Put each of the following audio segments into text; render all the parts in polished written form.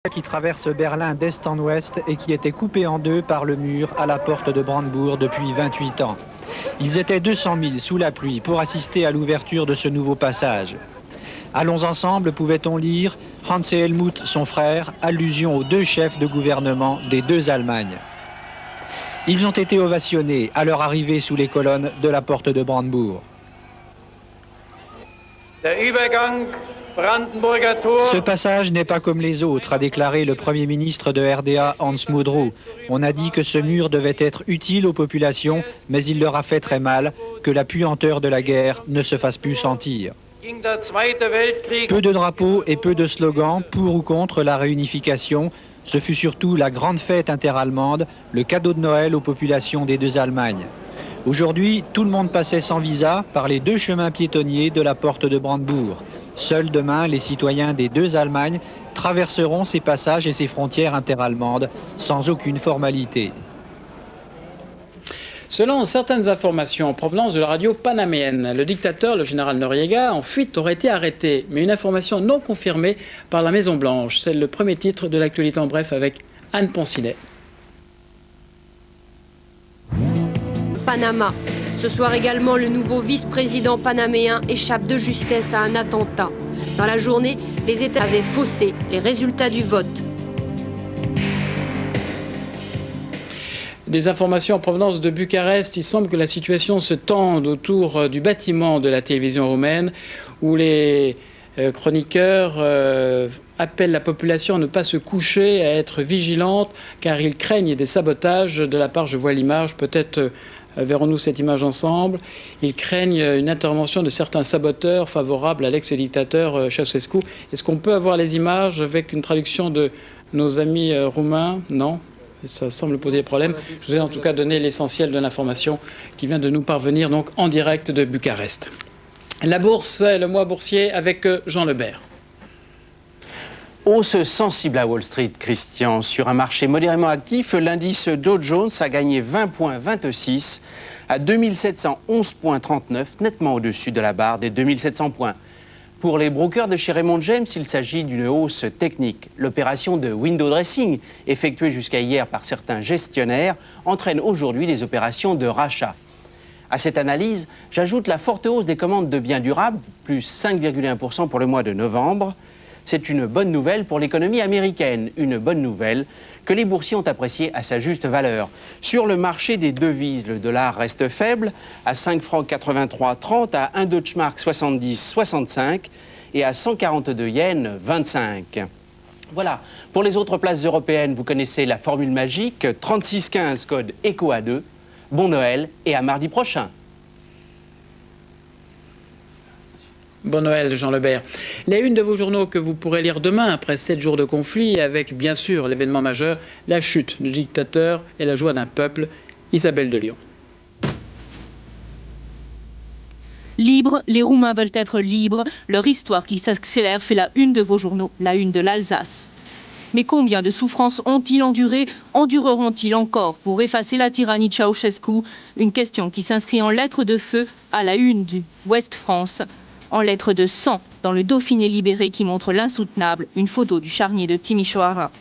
qui traverse Berlin d'est en ouest et qui était coupé en deux par le mur à la porte de Brandebourg depuis 28 ans. Ils étaient 200 000 sous la pluie pour assister à l'ouverture de ce nouveau passage. Allons ensemble, pouvait-on lire, Hans et Helmut, son frère, allusion aux deux chefs de gouvernement des deux Allemagnes. Ils ont été ovationnés à leur arrivée sous les colonnes de la porte de Brandebourg. Ce passage n'est pas comme les autres, a déclaré le Premier ministre de RDA, Hans Mudrow. On a dit que ce mur devait être utile aux populations, mais il leur a fait très mal, que la puanteur de la guerre ne se fasse plus sentir. Peu de drapeaux et peu de slogans pour ou contre la réunification. Ce fut surtout la grande fête interallemande, le cadeau de Noël aux populations des deux Allemagnes. Aujourd'hui, tout le monde passait sans visa par les deux chemins piétonniers de la porte de Brandebourg. Seuls demain, les citoyens des deux Allemagnes traverseront ces passages et ces frontières interallemandes sans aucune formalité. Selon certaines informations en provenance de la radio panaméenne, le dictateur, le général Noriega, en fuite aurait été arrêté. Mais une information non confirmée par la Maison-Blanche. C'est le premier titre de l'actualité en bref avec Anne Ponsinet. Panama. Ce soir également, le nouveau vice-président panaméen échappe de justesse à un attentat. Dans la journée, les États avaient faussé les résultats du vote. Des informations en provenance de Bucarest. Il semble que la situation se tende autour du bâtiment de la télévision roumaine où les chroniqueurs appellent la population à ne pas se coucher, à être vigilante car ils craignent des sabotages de la part, je vois l'image, peut-être verrons-nous cette image ensemble. Ils craignent une intervention de certains saboteurs favorables à l'ex-dictateur Ceausescu. Est-ce qu'on peut avoir les images avec une traduction de nos amis roumains? Non. Ça semble poser des problèmes. Je vous ai en tout cas donné l'essentiel de l'information qui vient de nous parvenir donc en direct de Bucarest. La bourse, le mois boursier avec Jean Lebert. Hausse sensible à Wall Street, Christian. Sur un marché modérément actif, l'indice Dow Jones a gagné 20,26 à 2711,39, nettement au-dessus de la barre des 2700 points. Pour les brokers de chez Raymond James, il s'agit d'une hausse technique. L'opération de window dressing, effectuée jusqu'à hier par certains gestionnaires, entraîne aujourd'hui les opérations de rachat. À cette analyse, j'ajoute la forte hausse des commandes de biens durables, plus 5,1% pour le mois de novembre. C'est une bonne nouvelle pour l'économie américaine, une bonne nouvelle que les boursiers ont appréciée à sa juste valeur. Sur le marché des devises, le dollar reste faible à 5 francs 83,30, à 1 Deutschmark 70,65 et à 142 yens 25. Voilà, pour les autres places européennes, vous connaissez la formule magique, 3615 code ECOA2. Bon Noël et à mardi prochain. Bon Noël, Jean Lebert. Les unes de vos journaux que vous pourrez lire demain, après 7 jours de conflit, avec bien sûr l'événement majeur, la chute du dictateur et la joie d'un peuple, Isabelle de Lyon. Libres, les Roumains veulent être libres. Leur histoire qui s'accélère fait la une de vos journaux, la une de l'Alsace. Mais combien de souffrances ont-ils enduré, endureront-ils encore pour effacer la tyrannie de Ceausescu? Une question qui s'inscrit en lettres de feu à la une du Ouest France. En lettres de sang dans le Dauphiné libéré qui montre l'insoutenable, une photo du charnier de Timișoara.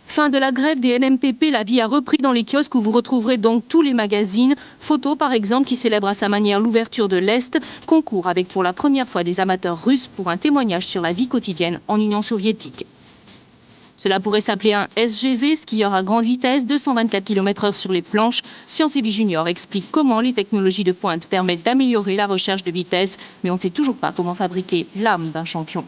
Fin de la grève des NMPP, la vie a repris dans les kiosques où vous retrouverez donc tous les magazines. Photo par exemple qui célèbre à sa manière l'ouverture de l'Est, concours avec pour la première fois des amateurs russes pour un témoignage sur la vie quotidienne en Union soviétique. Cela pourrait s'appeler un SGV, skieur à grande vitesse, 224 km/h sur les planches. Sciences et Vie Junior explique comment les technologies de pointe permettent d'améliorer la recherche de vitesse, mais on ne sait toujours pas comment fabriquer l'âme d'un champion.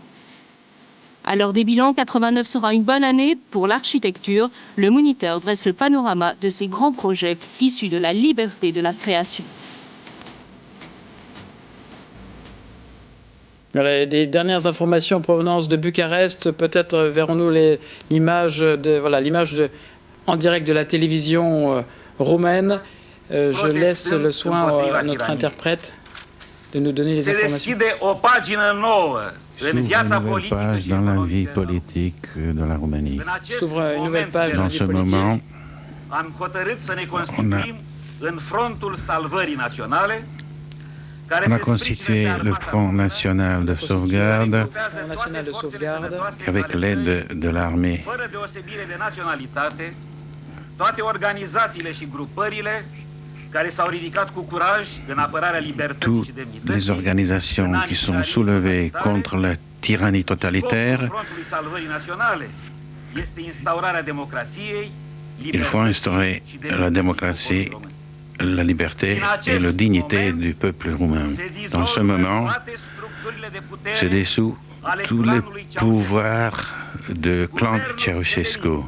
À l'heure des bilans, 89 sera une bonne année pour l'architecture. Le Moniteur dresse le panorama de ces grands projets issus de la liberté de la création. Voilà, des dernières informations en provenance de Bucarest. Peut-être verrons-nous l'image en direct de la télévision roumaine. Je laisse le soin à notre interprète de nous donner les informations. S'ouvre une nouvelle page dans la vie politique de la Roumanie. S'ouvre une nouvelle page dans la vie politique. Moment, On a constitué le Front National de Sauvegarde avec l'aide de l'armée. Toutes les organisations qui sont soulevées contre la tyrannie totalitaire, il faut instaurer la démocratie, la liberté et la dignité du peuple roumain. Dans ce moment, se dessous tous les pouvoirs de clan Ceausescu.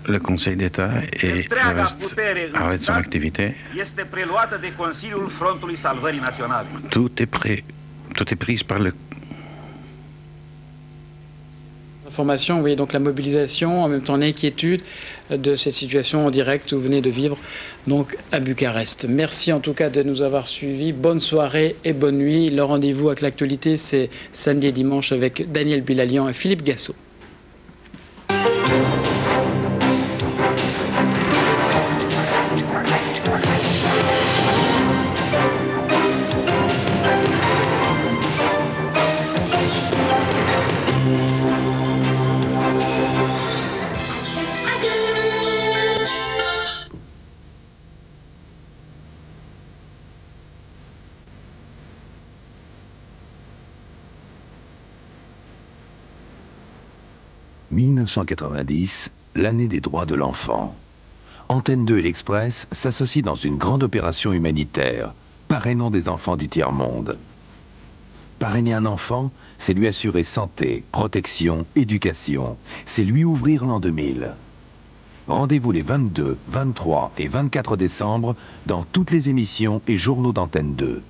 Le Conseil d'État arrête son activité. Tout est pris par le... Information, vous voyez donc la mobilisation, en même temps l'inquiétude de cette situation en direct que vous venez de vivre donc à Bucarest. Merci en tout cas de nous avoir suivis. Bonne soirée et bonne nuit. Le rendez-vous avec l'actualité, c'est samedi et dimanche avec Daniel Bilalian et Philippe Gassot. « 1990, l'année des droits de l'enfant. Antenne 2 et l'Express s'associent dans une grande opération humanitaire, parrainant des enfants du tiers-monde. Parrainer un enfant, c'est lui assurer santé, protection, éducation. C'est lui ouvrir l'an 2000. Rendez-vous les 22, 23 et 24 décembre dans toutes les émissions et journaux d'Antenne 2.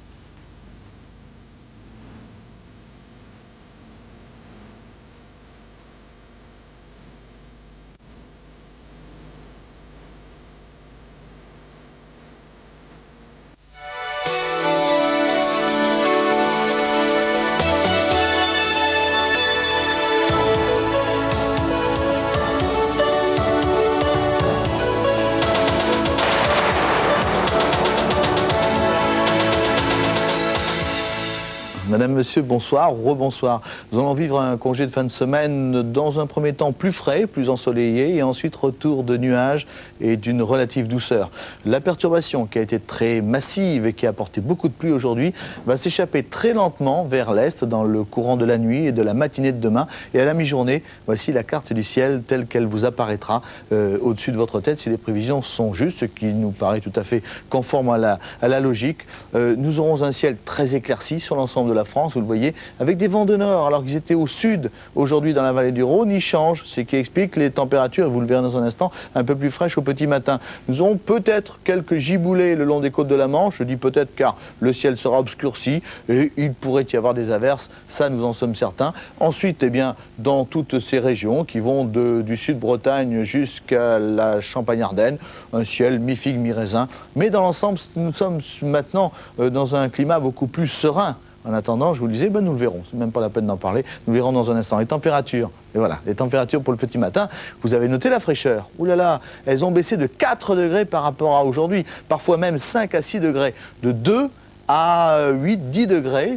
Madame, Monsieur, bonsoir, rebonsoir. Nous allons vivre un congé de fin de semaine dans un premier temps plus frais, plus ensoleillé, et ensuite retour de nuages et d'une relative douceur. La perturbation qui a été très massive et qui a apporté beaucoup de pluie aujourd'hui va s'échapper très lentement vers l'est dans le courant de la nuit et de la matinée de demain. Et à la mi-journée, voici la carte du ciel telle qu'elle vous apparaîtra au-dessus de votre tête si les prévisions sont justes, ce qui nous paraît tout à fait conforme à la logique. Nous aurons un ciel très éclairci sur l'ensemble de la France, vous le voyez, avec des vents de nord, alors qu'ils étaient au sud aujourd'hui dans la vallée du Rhône, ils changent, ce qui explique les températures, vous le verrez dans un instant, un peu plus fraîches au petit matin. Nous aurons peut-être quelques giboulées le long des côtes de la Manche, je dis peut-être car le ciel sera obscurci et il pourrait y avoir des averses, ça nous en sommes certains. Ensuite, eh bien, dans toutes ces régions qui vont du sud-Bretagne jusqu'à la Champagne-Ardenne, un ciel mi-figue, mi-raisin, mais dans l'ensemble, nous sommes maintenant dans un climat beaucoup plus serein. En attendant, je vous le disais, ben nous le verrons. C'est même pas la peine d'en parler. Nous verrons dans un instant. Les températures, et voilà, les températures pour le petit matin. Vous avez noté la fraîcheur. Ouh là là, elles ont baissé de 4 degrés par rapport à aujourd'hui. Parfois même 5 à 6 degrés. De 2 à 8, 10 degrés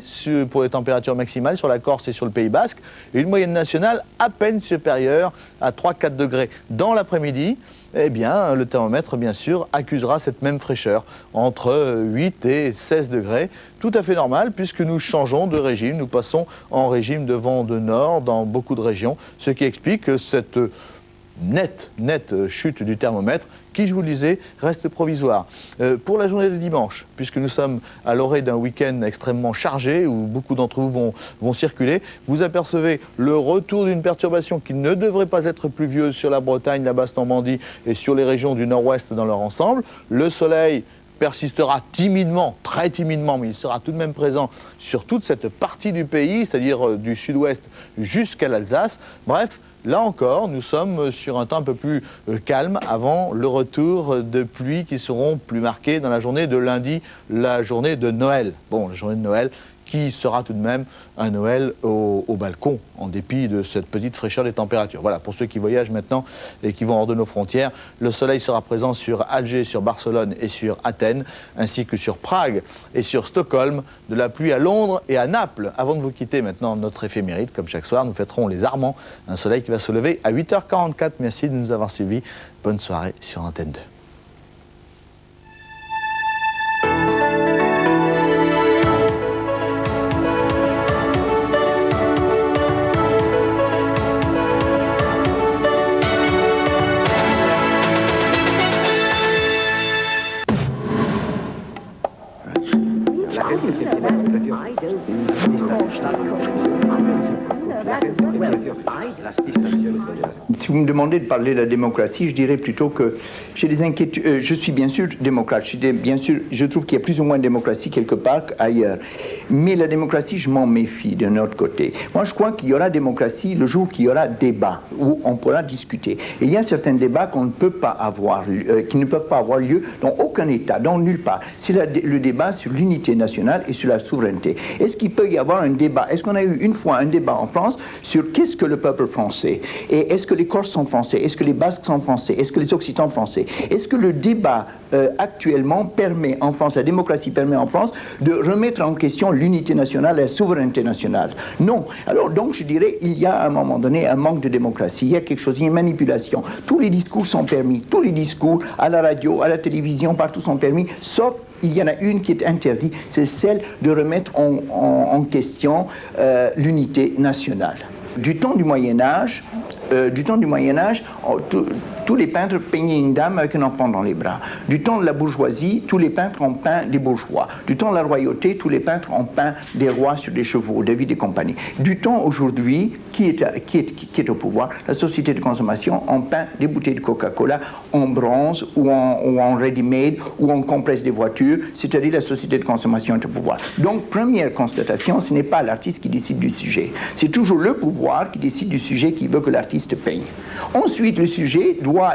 pour les températures maximales sur la Corse et sur le Pays Basque. Et une moyenne nationale à peine supérieure à 3-4 degrés dans l'après-midi. Eh bien, le thermomètre, bien sûr, accusera cette même fraîcheur, entre 8 et 16 degrés. Tout à fait normal, puisque nous changeons de régime. Nous passons en régime de vent de nord dans beaucoup de régions, ce qui explique cette nette chute du thermomètre, qui, je vous le disais, reste provisoire. Pour la journée de dimanche, puisque nous sommes à l'orée d'un week-end extrêmement chargé, où beaucoup d'entre vous vont circuler, vous apercevez le retour d'une perturbation qui ne devrait pas être pluvieuse sur la Bretagne, la Basse-Normandie et sur les régions du nord-ouest dans leur ensemble. Le soleil persistera timidement, très timidement, mais il sera tout de même présent sur toute cette partie du pays, c'est-à-dire du sud-ouest jusqu'à l'Alsace. Bref, là encore, nous sommes sur un temps un peu plus calme avant le retour de pluies qui seront plus marquées dans la journée de lundi, la journée de Noël. Bon, la journée de Noël qui sera tout de même un Noël au balcon, en dépit de cette petite fraîcheur des températures. Voilà, pour ceux qui voyagent maintenant et qui vont hors de nos frontières, le soleil sera présent sur Alger, sur Barcelone et sur Athènes, ainsi que sur Prague et sur Stockholm, de la pluie à Londres et à Naples. Avant de vous quitter maintenant notre éphéméride, comme chaque soir, nous fêterons les Armands, un soleil qui va se lever à 8h44. Merci de nous avoir suivis. Bonne soirée sur Antenne 2. Si vous me demandez de parler de la démocratie, je dirais plutôt que j'ai des inquiétudes. Je suis bien sûr démocrate. Je trouve qu'il y a plus ou moins de démocratie quelque part ailleurs. Mais la démocratie, je m'en méfie d'un autre côté. Moi, je crois qu'il y aura démocratie le jour qu'il y aura débat, où on pourra discuter. Et il y a certains débats qu'on ne peut pas avoir, qui ne peuvent pas avoir lieu dans aucun État, dans nulle part. C'est le débat sur l'unité nationale et sur la souveraineté. Est-ce qu'il peut y avoir un débat? Est-ce qu'on a eu une fois un débat en France sur qu'est-ce que le peuple français? Et est-ce que les Corses sont français? Est-ce que les Basques sont français? Est-ce que les Occitans français? Est-ce que le débat actuellement permet en France, la démocratie permet en France de remettre en question l'unité nationale et la souveraineté nationale? Non. Alors donc je dirais il y a à un moment donné un manque de démocratie, il y a quelque chose, il y a une manipulation. Tous les discours sont permis, tous les discours à la radio, à la télévision, partout sont permis, sauf il y en a une qui est interdite, c'est celle de remettre en question l'unité nationale. Du temps du Moyen-Âge, tous les peintres peignaient une dame avec un enfant dans les bras. Du temps de la bourgeoisie, tous les peintres ont peint des bourgeois. Du temps de la royauté, tous les peintres ont peint des rois sur des chevaux, David et compagnie. Du temps aujourd'hui, qui est au pouvoir, la société de consommation, on peint des bouteilles de Coca-Cola en bronze ou en ready-made ou en compresse des voitures, c'est-à-dire la société de consommation est au pouvoir. Donc, première constatation, ce n'est pas l'artiste qui décide du sujet. C'est toujours le pouvoir qui décide du sujet qui veut que l'artiste peigne. Ensuite,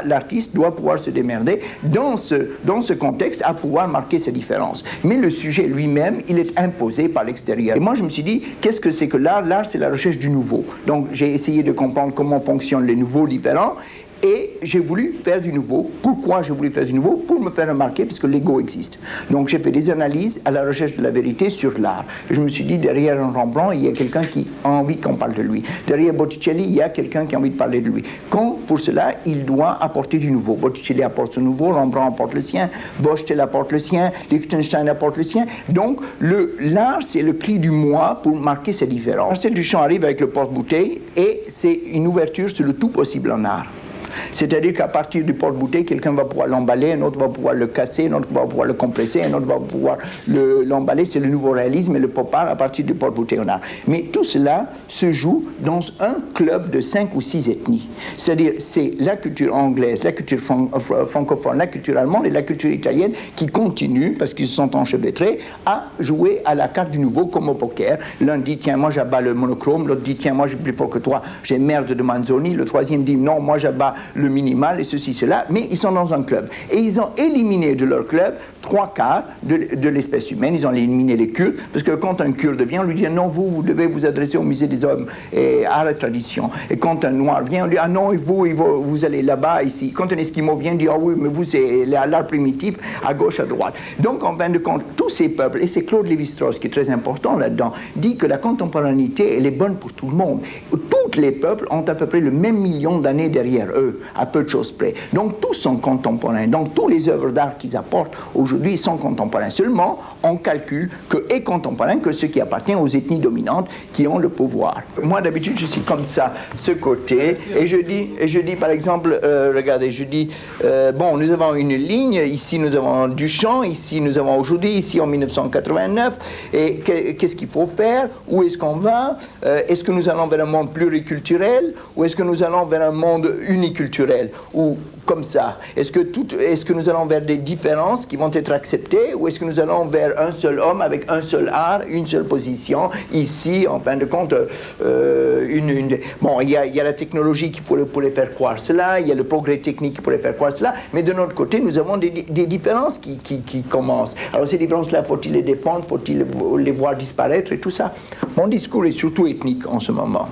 l'artiste doit pouvoir se démerder dans ce contexte à pouvoir marquer ses différences. Mais le sujet lui-même, il est imposé par l'extérieur. Et moi, je me suis dit, qu'est-ce que c'est que l'art? L'art, c'est la recherche du nouveau. Donc, j'ai essayé de comprendre comment fonctionnent les nouveaux différents. Et j'ai voulu faire du nouveau. Pourquoi j'ai voulu faire du nouveau? Pour me faire remarquer, puisque l'ego existe. Donc j'ai fait des analyses à la recherche de la vérité sur l'art. Je me suis dit, derrière un Rembrandt, il y a quelqu'un qui a envie qu'on parle de lui. Derrière Botticelli, il y a quelqu'un qui a envie de parler de lui. Pour cela, il doit apporter du nouveau. Botticelli apporte son nouveau, Rembrandt apporte le sien, Bochtel apporte le sien, Liechtenstein apporte le sien. Donc l'art, c'est le cri du moi pour marquer ces différences. Marcel Duchamp arrive avec le porte-bouteille et c'est une ouverture sur le tout possible en art. C'est-à-dire qu'à partir du porte-bouteille, quelqu'un va pouvoir l'emballer, un autre va pouvoir le casser, un autre va pouvoir le compresser, un autre va pouvoir l'emballer. C'est le nouveau réalisme et le pop art à partir du porte-bouteille en art. Mais tout cela se joue dans un club de 5 ou 6 ethnies. C'est-à-dire c'est la culture anglaise, la culture francophone, la culture allemande et la culture italienne qui continuent, parce qu'ils se sont enchevêtrés, à jouer à la carte du nouveau comme au poker. L'un dit, tiens, moi j'abats le monochrome, l'autre dit, tiens, moi j'ai plus fort que toi, j'ai merde de Manzoni, le troisième dit, non, moi j'abats le minimal et ceci, cela, mais ils sont dans un club. Et ils ont éliminé de leur club 3/4 de l'espèce humaine. Ils ont éliminé les Kurdes, parce que quand un Kurde vient, on lui dit non, vous devez vous adresser au musée des hommes et art et tradition. Et quand un Noir vient, on lui dit ah non, vous allez là-bas, ici. Quand un Esquimau vient, on dit ah oui, mais vous, c'est l'art primitif, à gauche, à droite. Donc, en fin de compte, tous ces peuples, et c'est Claude Lévi-Strauss qui est très important là-dedans, dit que la contemporanéité, elle est bonne pour tout le monde. Tous les peuples ont à peu près le même million d'années derrière eux, à peu de choses près. Donc tous sont contemporains. Donc tous les œuvres d'art qu'ils apportent aujourd'hui sont contemporains. Seulement, on calcule que est contemporain que ce qui appartient aux ethnies dominantes qui ont le pouvoir. Moi, d'habitude, je suis comme ça, ce côté, et je dis par exemple, regardez, je dis, bon, nous avons une ligne, ici nous avons Duchamp, ici nous avons aujourd'hui, ici en 1989, et qu'est-ce qu'il faut faire? Où est-ce qu'on va? Est-ce que nous allons vers un monde pluriculturel ou est-ce que nous allons vers un monde uniculturel? multiculturel ou comme ça? Est-ce que nous allons vers des différences qui vont être acceptées ou est-ce que nous allons vers un seul homme avec un seul art, une seule position? Ici, en fin de compte, bon, il y a la technologie qui pourrait faire croire cela, il y a le progrès technique qui pourrait faire croire cela, mais de notre côté, nous avons des différences qui commencent. Alors ces différences-là, faut-il les défendre, faut-il les voir disparaître et tout ça? Mon discours est surtout ethnique en ce moment.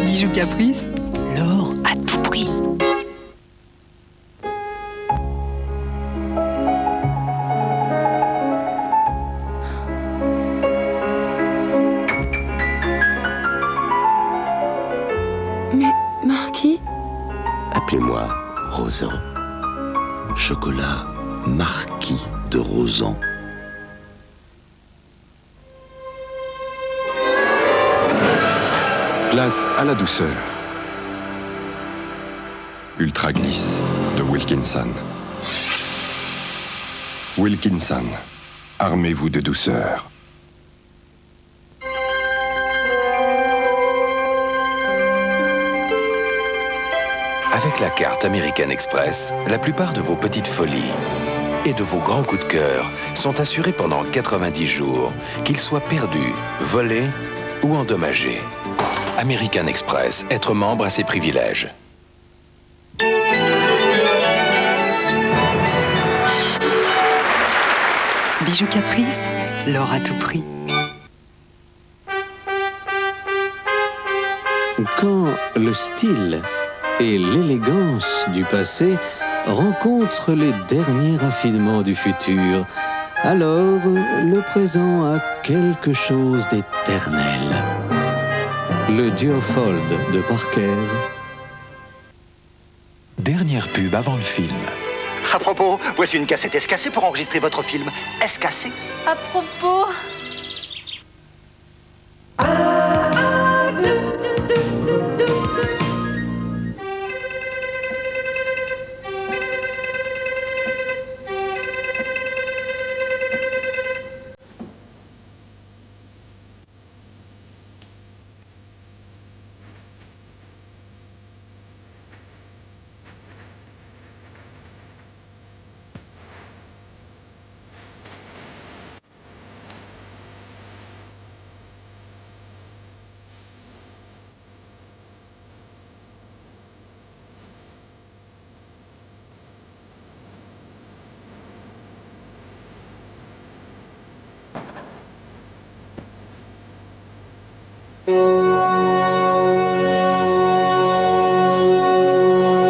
Bijou Caprice, l'or à tout prix. Mais, Marquis? Appelez-moi Rosan. Chocolat Marquis de Rosan. Place à la douceur. Ultra Glisse de Wilkinson. Wilkinson, armez-vous de douceur. Avec la carte American Express, la plupart de vos petites folies et de vos grands coups de cœur sont assurés pendant 90 jours, qu'ils soient perdus, volés ou endommagés. American Express, être membre a ses privilèges. Bijou Caprice, l'or à tout prix. Quand le style et l'élégance du passé rencontrent les derniers raffinements du futur, alors le présent a quelque chose d'éternel. Le Duofold de Parker. Dernière pub avant le film. À propos, voici une cassette escassée pour enregistrer votre film. Escassé. À propos,